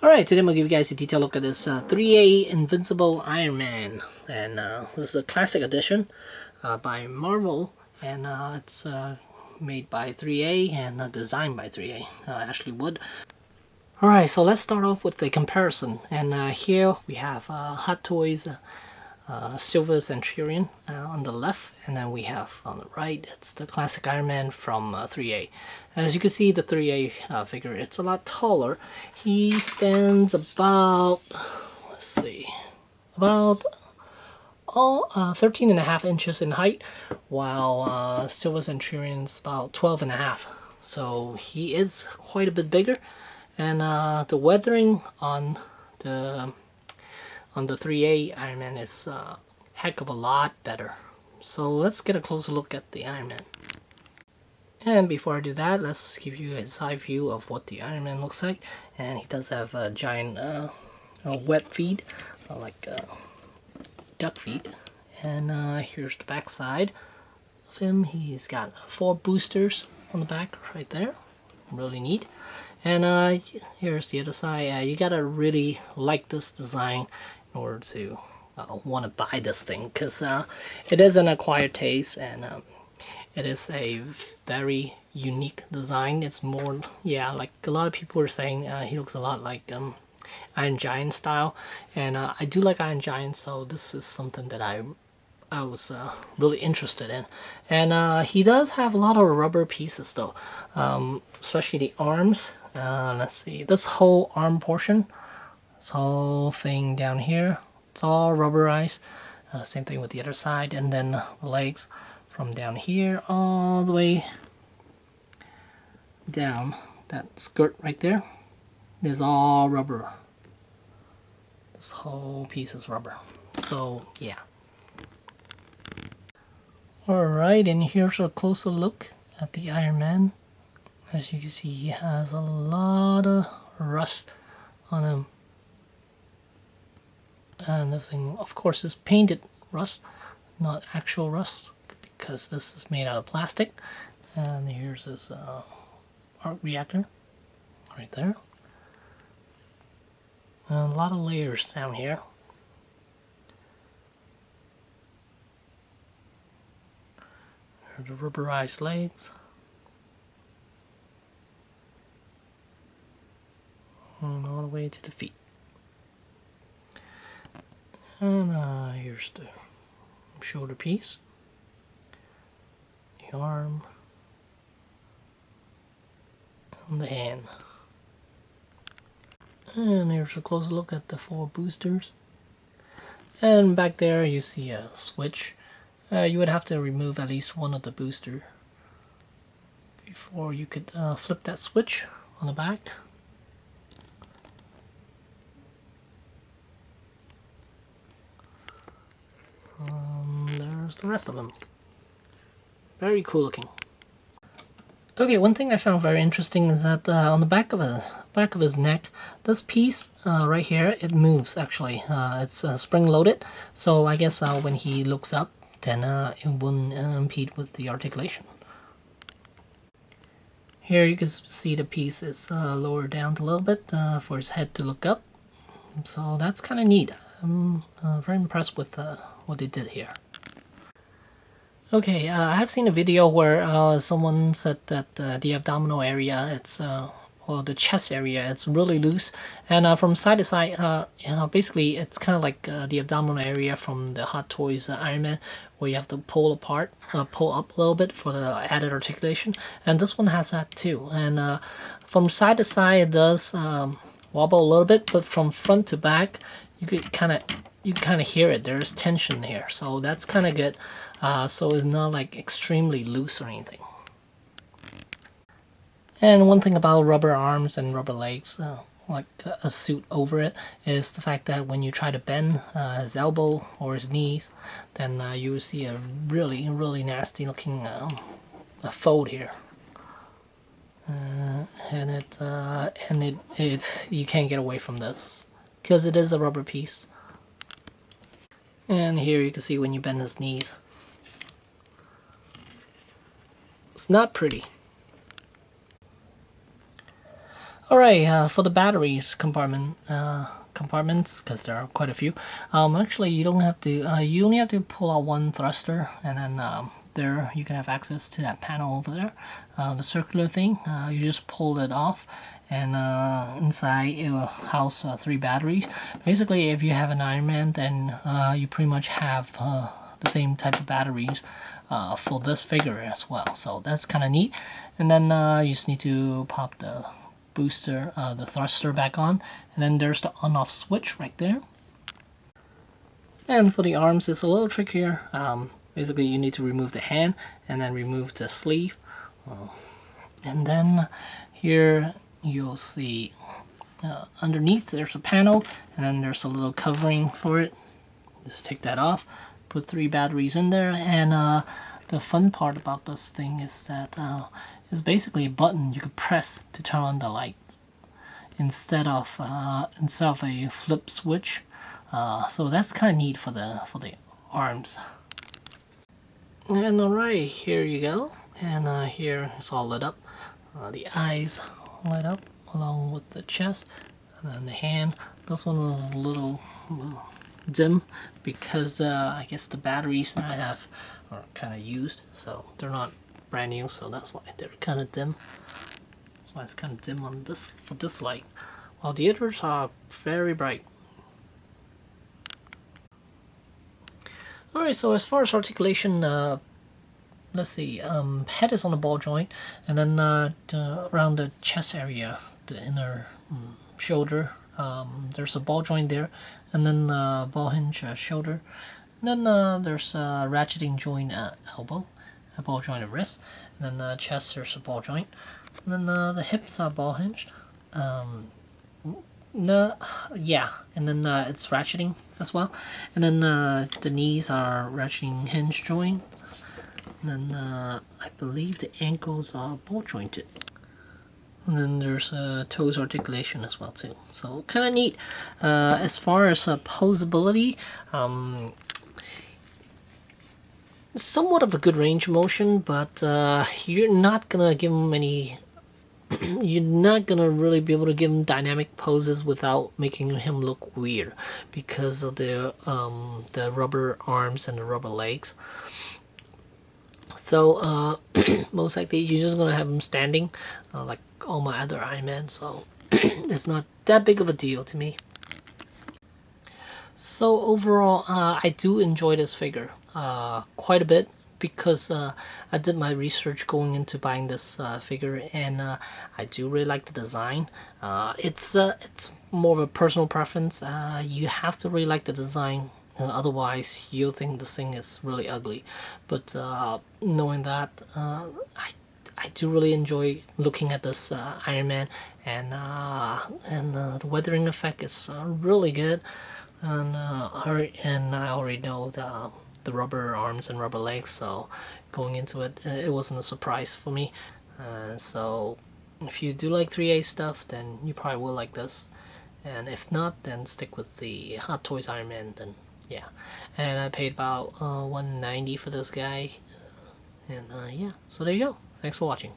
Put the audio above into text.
Alright, today I'm going to give you guys a detailed look at this Threea Invincible Iron Man. And this is a classic edition by Marvel. And it's made by Threea and designed by Threea, Ashley Wood. Alright, so let's start off with the comparison. And here we have Hot Toys Silver Centurion on the left, and then we have on the right, it's the classic Iron Man from Threea. As you can see, the Threea figure, it's a lot taller. He stands about, let's see, about 13.5 inches in height, while Silver Centurion's about 12.5. So he is quite a bit bigger, and the weathering on the Threea Iron Man is a heck of a lot better. So let's get a closer look at the Iron Man. And before I do that, let's give you a side view of what the Iron Man looks like. And he does have a giant web feet, like duck feet. And here's the back side of him. He's got 4 boosters on the back right there. Really neat. And here's the other side. You gotta really like this design in order to want to buy this thing, because it is an acquired taste, and it is a very unique design. It's more, yeah, like a lot of people are saying, he looks a lot like Iron Giant style, and I do like Iron Giant, so this is something that I was really interested in. And he does have a lot of rubber pieces though, especially the arms. Let's see, this whole arm portion, this whole thing down here, it's all rubberized. Same thing with the other side, and then the legs from down here all the way down. That skirt right there is all rubber. This whole piece is rubber. So yeah. Alright, and here's a closer look at the Iron Man. As you can see, he has a lot of rust on him. And this thing, of course, is painted rust, not actual rust, because this is made out of plastic. And here's his arc reactor right there. And a lot of layers down here. Here are the rubberized legs. And all the way to the feet. And here's the shoulder piece, the arm, and the hand. And here's a close look at the 4 boosters. And back there you see a switch. You would have to remove at least one of the booster before you could flip that switch on the back. There's the rest of them. Very cool looking. Okay, one thing I found very interesting is that on the back of his neck, this piece right here, it moves actually. It's spring loaded, so I guess when he looks up, then it wouldn't impede with the articulation. Here you can see the piece is lowered down a little bit for his head to look up. So that's kind of neat. I'm very impressed with what they did here. Okay, I have seen a video where someone said that the abdominal area, it's well, the chest area, it's really loose, and from side to side, basically it's kind of like the abdominal area from the Hot Toys Iron Man, where you have to pull apart, pull up a little bit for the added articulation, and this one has that too. And from side to side, it does wobble a little bit, but from front to back, you could kind of hear it. There's tension here, so that's kind of good. So it's not like extremely loose or anything. And one thing about rubber arms and rubber legs, like a suit over it, is the fact that when you try to bend his elbow or his knees, then you will see a really, really nasty looking a fold here. And you can't get away from this because it is a rubber piece. And here you can see when you bend his knees. It's not pretty. Alright, for the batteries compartments, because there are quite a few. Actually, you don't have to. You only have to pull out one thruster, and then there you can have access to that panel over there. The circular thing. You just pull it off, and inside it will house 3 batteries. Basically, if you have an Iron Man, then you pretty much have the same type of batteries for this figure as well. So that's kind of neat. And then you just need to pop the booster, the thruster back on, and then there's the on-off switch right there. And for the arms, it's a little trickier. Basically, you need to remove the hand and then remove the sleeve. And then here you'll see underneath there's a panel, and then there's a little covering for it. Just take that off, put 3 batteries in there, and the fun part about this thing is that it's basically a button you could press to turn on the light instead of a flip switch. So that's kind of neat for the arms. And alright, here you go. And here it's all lit up. The eyes lit up along with the chest, and then the hand. This one was a little dim because I guess the batteries that I have are kind of used, so they're not brand new, so that's why they're kind of dim. That's why it's kind of dim on this for this light, while the others are very bright. Alright, so as far as articulation, let's see, head is on the ball joint, and then around the chest area, the inner shoulder, there's a ball joint there, and then ball hinge shoulder, and then there's a ratcheting joint elbow, a ball joint of wrist, and then chest there's a ball joint, and then the hips are ball hinged. No, yeah, and then it's ratcheting as well, and then the knees are ratcheting hinge joint, and then I believe the ankles are ball jointed, and then there's toes articulation as well too. So kind of neat. As far as poseability, somewhat of a good range of motion, but you're not gonna give them any. You're not gonna really be able to give him dynamic poses without making him look weird because of the rubber arms and the rubber legs. So most likely you're just gonna have him standing like all my other Iron Man. So it's not that big of a deal to me. So overall, I do enjoy this figure quite a bit because I did my research going into buying this figure, and I do really like the design. It's more of a personal preference. You have to really like the design, otherwise you'll think this thing is really ugly. But knowing that, I do really enjoy looking at this Iron Man, and the weathering effect is really good. And I already know the rubber arms and rubber legs, so going into it, it wasn't a surprise for me. So if you do like 3A stuff, then you probably will like this, and if not, then stick with the Hot Toys Iron Man. Then yeah, and I paid about $190 for this guy, and yeah, so there you go. Thanks for watching.